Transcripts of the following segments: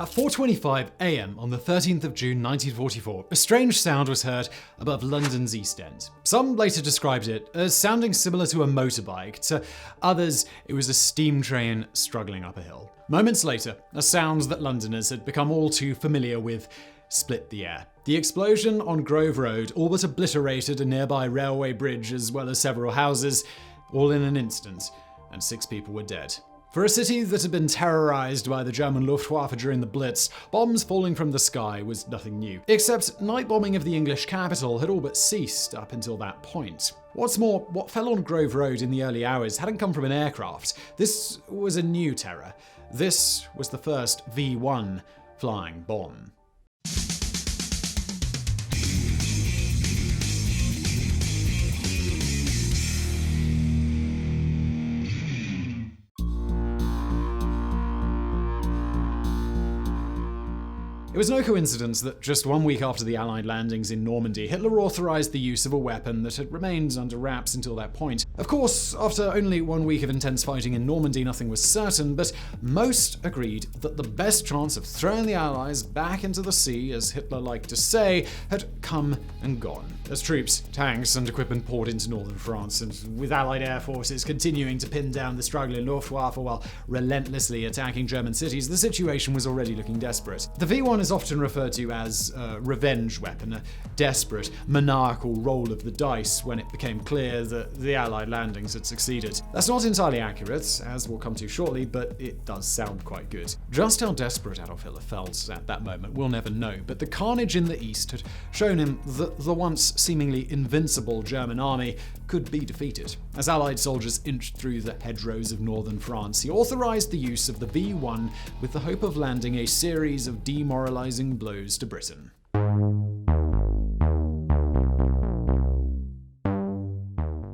At 4:25 a.m. on the 13th of June 1944, a strange sound was heard above London's East End. Some later described it as sounding similar to a motorbike. To others, it was a steam train struggling up a hill. Moments later, a sound that Londoners had become all too familiar with split the air. The explosion on Grove Road all but obliterated a nearby railway bridge as well as several houses, all in an instant, and 6 people were dead. For a city that had been terrorized by the German Luftwaffe during the Blitz, bombs falling from the sky was nothing new. Except night bombing of the English capital had all but ceased up until that point. What's more, what fell on Grove Road in the early hours hadn't come from an aircraft. This was a new terror. This was the first V-1 flying bomb. It was no coincidence that just 1 week after the Allied landings in Normandy, Hitler authorized the use of a weapon that had remained under wraps until that point. Of course, after only 1 week of intense fighting in Normandy, nothing was certain, but most agreed that the best chance of throwing the Allies back into the sea, as Hitler liked to say, had come and gone. As troops, tanks, and equipment poured into northern France, and with Allied air forces continuing to pin down the struggling Luftwaffe while relentlessly attacking German cities, the situation was already looking desperate. The V-1 is often referred to as a revenge weapon, a desperate, maniacal roll of the dice when it became clear that the Allied landings had succeeded. That's not entirely accurate, as we'll come to shortly, but it does sound quite good. Just how desperate Adolf Hitler felt at that moment, we'll never know, but the carnage in the East had shown him that the once seemingly invincible German army could be defeated. As Allied soldiers inched through the hedgerows of northern France, he authorized the use of the V-1 with the hope of landing a series of demoralizing blows to Britain.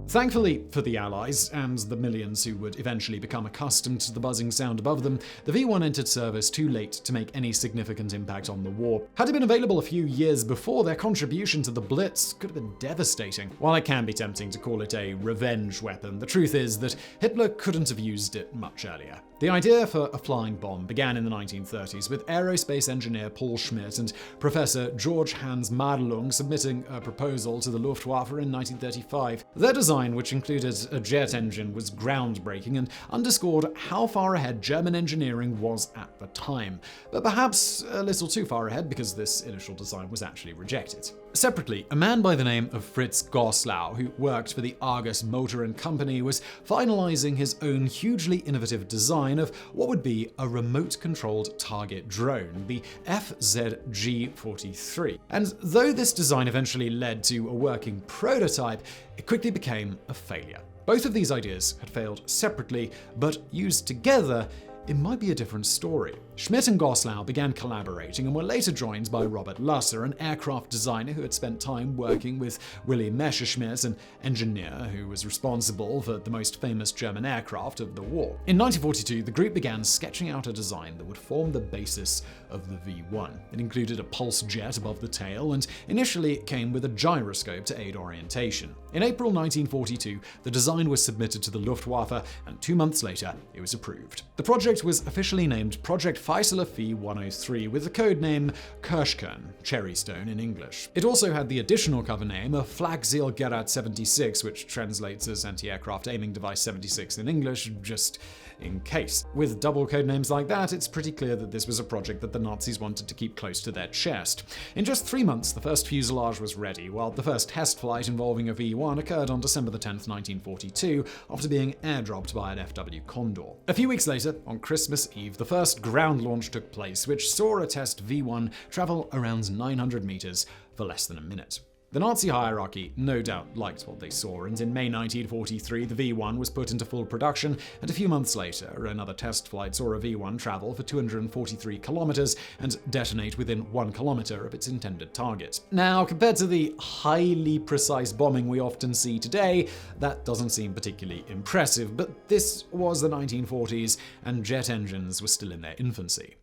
Thankfully for the Allies, and the millions who would eventually become accustomed to the buzzing sound above them, the V-1 entered service too late to make any significant impact on the war. Had it been available a few years before, their contribution to the Blitz could have been devastating. While it can be tempting to call it a revenge weapon, the truth is that Hitler couldn't have used it much earlier. The idea for a flying bomb began in the 1930s with aerospace engineer Paul Schmidt and Professor George Hans Madelung submitting a proposal to the Luftwaffe in 1935. Their design, which included a jet engine, was groundbreaking and underscored how far ahead German engineering was at the time. But perhaps a little too far ahead, because this initial design was actually rejected. Separately, a man by the name of Fritz Goslau, who worked for the Argus Motor and Company, was finalizing his own hugely innovative design of what would be a remote-controlled target drone, the FZG-43. And though this design eventually led to a working prototype, it quickly became a failure. Both of these ideas had failed separately, but used together, it might be a different story. Schmidt and Goslau began collaborating and were later joined by Robert Lusser, an aircraft designer who had spent time working with Willy Messerschmitt, an engineer who was responsible for the most famous German aircraft of the war. In 1942, the group began sketching out a design that would form the basis of the V-1. It included a pulse jet above the tail, and initially it came with a gyroscope to aid orientation. In April 1942, the design was submitted to the Luftwaffe, and 2 months later, it was approved. The project was officially named Project Fieseler V-103 with the code name Kirschkern, Cherrystone in English. It also had the additional cover name of Flakzielgerät 76, which translates as Anti-Aircraft Aiming Device 76 in English, just in case. With double code names like that, it's pretty clear that this was a project that the Nazis wanted to keep close to their chest. In just 3 months, the first fuselage was ready, while the first test flight involving a V-1 occurred on December 10, 1942, after being airdropped by an FW Condor. A few weeks later, on Christmas Eve, the first ground launch took place, which saw a test V-1 travel around 900 meters for less than a minute. The Nazi hierarchy no doubt liked what they saw, and in May 1943 the V-1 was put into full production, and a few months later another test flight saw a V-1 travel for 243 kilometers and detonate within 1 kilometer of its intended target. Now, compared to the highly precise bombing we often see today, that doesn't seem particularly impressive, but this was the 1940s, and jet engines were still in their infancy.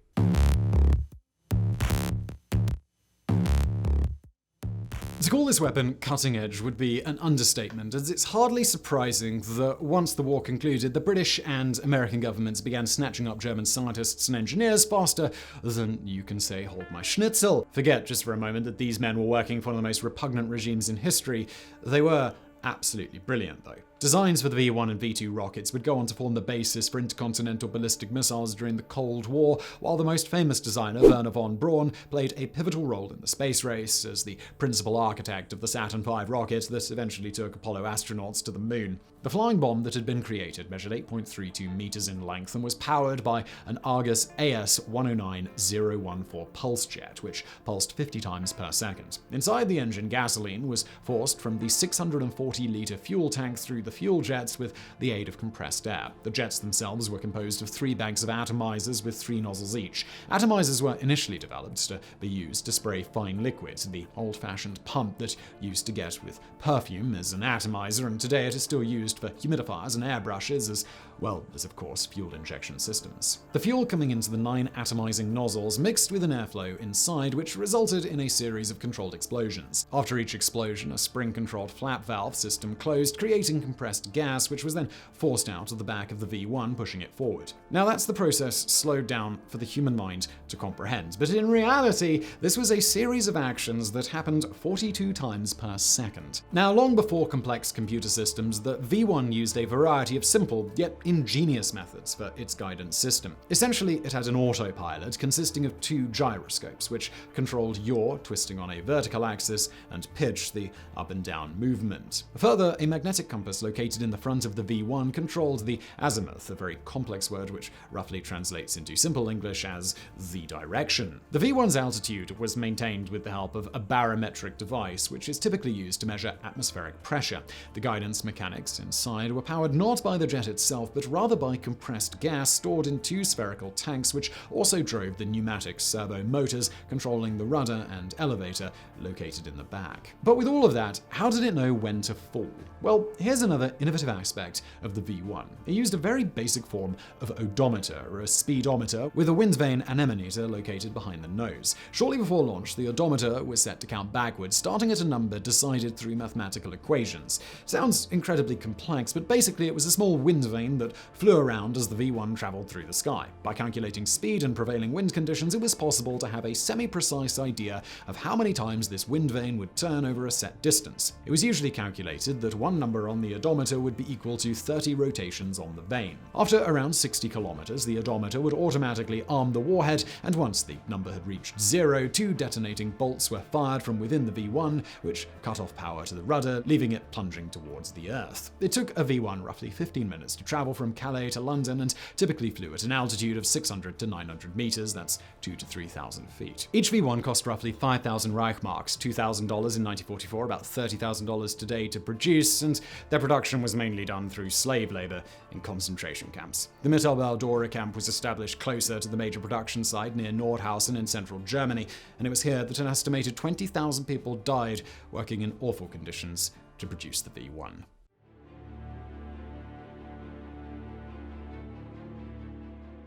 To call this weapon cutting edge would be an understatement, as it's hardly surprising that once the war concluded, the British and American governments began snatching up German scientists and engineers faster than you can say hold my schnitzel. Forget just for a moment that these men were working for one of the most repugnant regimes in history. They were absolutely brilliant, though. Designs for the V-1 and V-2 rockets would go on to form the basis for intercontinental ballistic missiles during the Cold War, while the most famous designer, Wernher von Braun, played a pivotal role in the space race as the principal architect of the Saturn V rocket that eventually took Apollo astronauts to the moon. The flying bomb that had been created measured 8.32 meters in length and was powered by an Argus AS-109014 pulse jet, which pulsed 50 times per second. Inside the engine, gasoline was forced from the 640-liter fuel tank through the fuel jets with the aid of compressed air. The jets themselves were composed of 3 banks of atomizers with 3 nozzles each. Atomizers were initially developed to be used to spray fine liquid, the old-fashioned pump that used to get with perfume as an atomizer, and today it is still used for humidifiers and airbrushes, as well as, of course, fuel injection systems. The fuel coming into the 9 atomizing nozzles mixed with an airflow inside, which resulted in a series of controlled explosions. After each explosion, a spring-controlled flap valve system closed, creating compressed gas, which was then forced out of the back of the V-1, pushing it forward. Now, that's the process slowed down for the human mind to comprehend, but in reality, this was a series of actions that happened 42 times per second. Now, long before complex computer systems, the V-1 used a variety of simple, yet ingenious methods for its guidance system. Essentially, it had an autopilot consisting of 2 gyroscopes, which controlled yaw, twisting on a vertical axis, and pitch, the up and down movement. Further, a magnetic compass located in the front of the V-1 controlled the azimuth, a very complex word which roughly translates into simple English as the direction. The V-1's altitude was maintained with the help of a barometric device, which is typically used to measure atmospheric pressure. The guidance mechanics inside were powered not by the jet itself, but rather by compressed gas stored in 2 spherical tanks, which also drove the pneumatic servo motors controlling the rudder and elevator located in the back. But with all of that, how did it know when to fall? Well, here's another innovative aspect of the V-1. It used a very basic form of odometer, or a speedometer, with a wind vane anemometer located behind the nose. Shortly before launch, the odometer was set to count backwards, starting at a number decided through mathematical equations. Sounds incredibly complex, but basically it was a small wind vane that flew around as the V-1 traveled through the sky. By calculating speed and prevailing wind conditions, it was possible to have a semi-precise idea of how many times this wind vane would turn over a set distance. It was usually calculated that one number on the odometer would be equal to 30 rotations on the vane. After around 60 kilometers, the odometer would automatically arm the warhead, and once the number had reached 0, 2 detonating bolts were fired from within the V-1, which cut off power to the rudder, leaving it plunging towards the Earth. It took a V-1 roughly 15 minutes to travel from Calais to London, and typically flew at an altitude of 600 to 900 meters, that's 2,000 to 3,000 feet. Each V-1 cost roughly 5,000 Reichmarks, $2,000 in 1944, about $30,000 today to produce, and their production was mainly done through slave labor in concentration camps. The Mittelbau-Dora camp was established closer to the major production site near Nordhausen in central Germany, and it was here that an estimated 20,000 people died working in awful conditions to produce the V-1.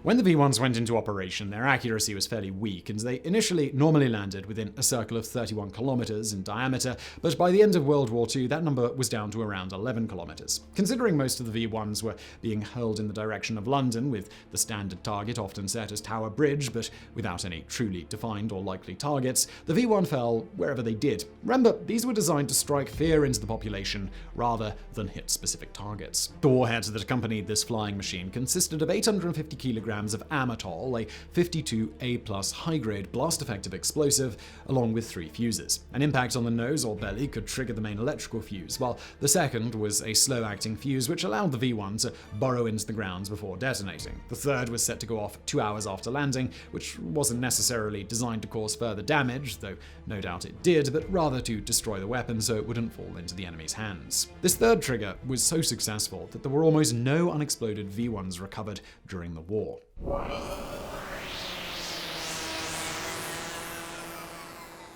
When the V-1s went into operation, their accuracy was fairly weak, and they initially normally landed within a circle of 31 kilometers in diameter, but by the end of World War II, that number was down to around 11 kilometers. Considering most of the V-1s were being hurled in the direction of London, with the standard target often set as Tower Bridge, but without any truly defined or likely targets, the V-1 fell wherever they did. Remember, these were designed to strike fear into the population rather than hit specific targets. The warheads that accompanied this flying machine consisted of 850 kilograms of Amatol, a 52A+ high-grade blast-effective explosive, along with 3 fuses. An impact on the nose or belly could trigger the main electrical fuse, while the second was a slow-acting fuse which allowed the V-1 to burrow into the ground before detonating. The third was set to go off 2 hours after landing, which wasn't necessarily designed to cause further damage, though no doubt it did, but rather to destroy the weapon so it wouldn't fall into the enemy's hands. This third trigger was so successful that there were almost no unexploded V-1s recovered during the war.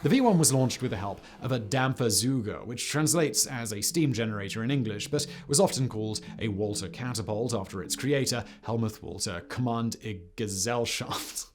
The V-1 was launched with the help of a Dampferzuger, which translates as a steam generator in English, but was often called a Walter catapult after its creator, Helmuth Walter Command Gesellschaft.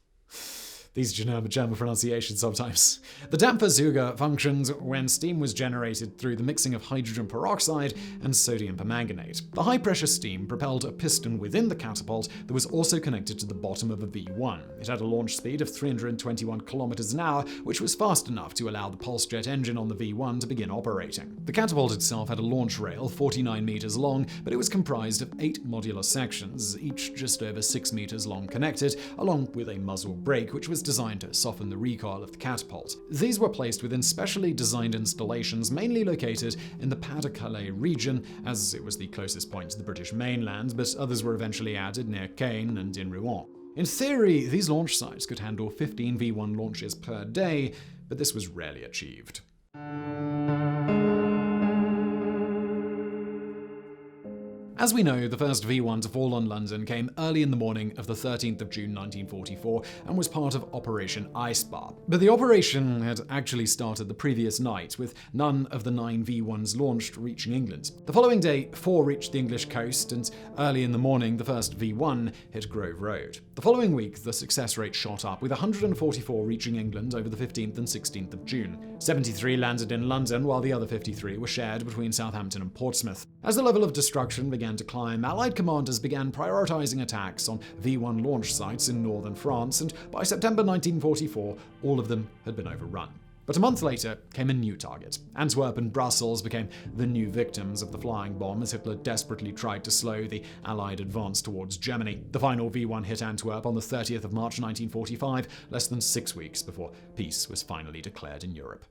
these German pronunciations sometimes. The Dampfversucher functioned when steam was generated through the mixing of hydrogen peroxide and sodium permanganate. The high-pressure steam propelled a piston within the catapult that was also connected to the bottom of a V-1. It had a launch speed of 321 kilometers an hour, which was fast enough to allow the pulse jet engine on the V-1 to begin operating. The catapult itself had a launch rail 49 meters long, but it was comprised of 8 modular sections, each just over 6 meters long connected, along with a muzzle brake, which was designed to soften the recoil of the catapult. These were placed within specially designed installations mainly located in the Pas-de-Calais region, as it was the closest point to the British mainland, but others were eventually added near Caen and in Rouen. In theory, these launch sites could handle 15 V-1 launches per day, but this was rarely achieved. As we know, the first V-1 to fall on London came early in the morning of the 13th of June 1944 and was part of Operation Eisbar. But the operation had actually started the previous night, with none of the 9 V-1s launched reaching England. The following day, 4 reached the English coast, and early in the morning, the first V-1 hit Grove Road. The following week, the success rate shot up, with 144 reaching England over the 15th and 16th of June. 73 landed in London, while the other 53 were shared between Southampton and Portsmouth. As the level of destruction began to climb, Allied commanders began prioritizing attacks on V-1 launch sites in northern France, and by September 1944, all of them had been overrun. But a month later came a new target. Antwerp and Brussels became the new victims of the flying bomb as Hitler desperately tried to slow the Allied advance towards Germany. The final V-1 hit Antwerp on the 30th of March 1945, less than 6 weeks before peace was finally declared in Europe.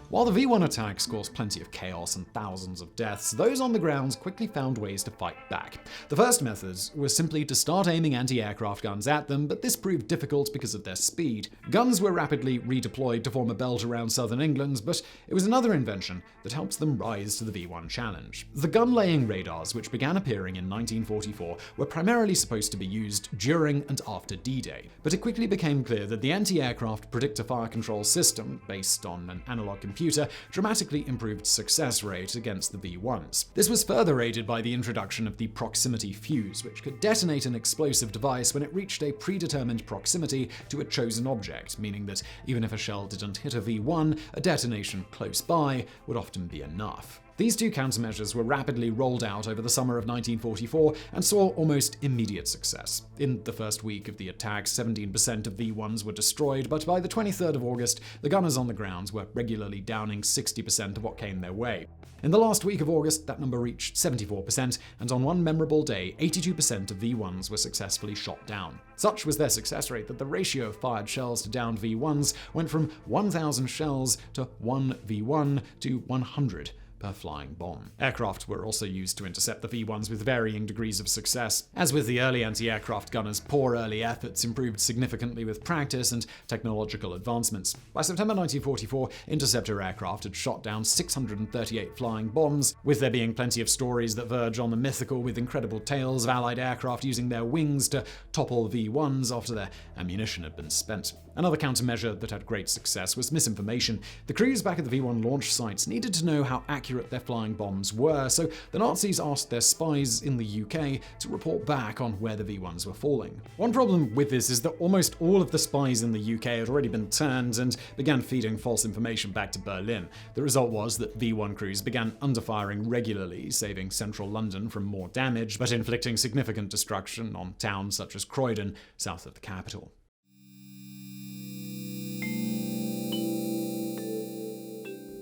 While the V-1 attacks caused plenty of chaos and thousands of deaths, those on the ground quickly found ways to fight back. The first method was simply to start aiming anti-aircraft guns at them, but this proved difficult because of their speed. Guns were rapidly redeployed to form a belt around southern England, but it was another invention that helped them rise to the V-1 challenge. The gun-laying radars, which began appearing in 1944, were primarily supposed to be used during and after D-Day, but it quickly became clear that the anti-aircraft predictor fire control system, based on an analog computer, dramatically improved success rate against the V-1s. This was further aided by the introduction of the proximity fuse, which could detonate an explosive device when it reached a predetermined proximity to a chosen object, meaning that even if a shell didn't hit a V-1, a detonation close by would often be enough. These two countermeasures were rapidly rolled out over the summer of 1944 and saw almost immediate success. In the first week of the attack, 17% of V-1s were destroyed, but by the 23rd of August, the gunners on the ground were regularly downing 60% of what came their way. In the last week of August, that number reached 74%, and on one memorable day, 82% of V-1s were successfully shot down. Such was their success rate that the ratio of fired shells to downed V-1s went from 1,000 shells to 1 V-1 to 100 per flying bomb. Aircraft were also used to intercept the V-1s with varying degrees of success. As with the early anti-aircraft gunners, poor early efforts improved significantly with practice and technological advancements. By September 1944, interceptor aircraft had shot down 638 flying bombs, with there being plenty of stories that verge on the mythical with incredible tales of Allied aircraft using their wings to topple V-1s after their ammunition had been spent. Another countermeasure that had great success was misinformation. The crews back at the V-1 launch sites needed to know how accurate their flying bombs were, so the Nazis asked their spies in the UK to report back on where the V-1s were falling. One problem with this is that almost all of the spies in the UK had already been turned and began feeding false information back to Berlin. The result was that V-1 crews began underfiring regularly, saving central London from more damage, but inflicting significant destruction on towns such as Croydon, south of the capital.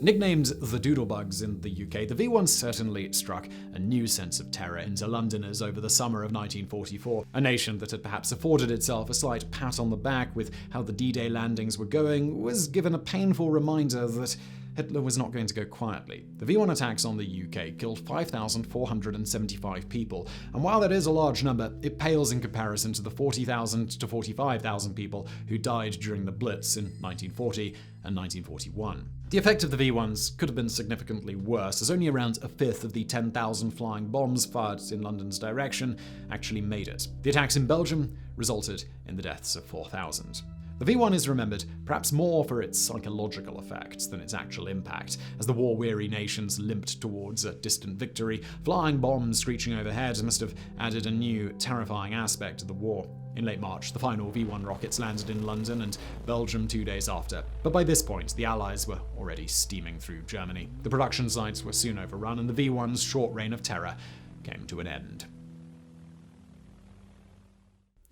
Nicknamed the Doodlebugs in the UK, the V-1 certainly struck a new sense of terror into Londoners over the summer of 1944. A nation that had perhaps afforded itself a slight pat on the back with how the D-Day landings were going was given a painful reminder that Hitler was not going to go quietly. The V-1 attacks on the UK killed 5,475 people, and while that is a large number, it pales in comparison to the 40,000 to 45,000 people who died during the Blitz in 1940 and 1941. The effect of the V-1s could have been significantly worse, as only around a fifth of the 10,000 flying bombs fired in London's direction actually made it. The attacks in Belgium resulted in the deaths of 4,000. The V-1 is remembered perhaps more for its psychological effects than its actual impact. As the war-weary nations limped towards a distant victory, flying bombs screeching overhead must have added a new, terrifying aspect to the war. In late March, the final V-1 rockets landed in London and Belgium 2 days after. But by this point, the Allies were already steaming through Germany. The production sites were soon overrun, and the V-1's short reign of terror came to an end.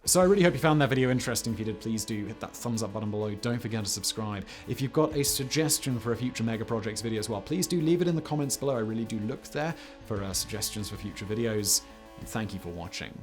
So I really hope you found that video interesting. If you did, please do hit that thumbs up button below. Don't forget to subscribe. If you've got a suggestion for a future Mega Projects video as well, please do leave it in the comments below. I really do look there for suggestions for future videos. And thank you for watching.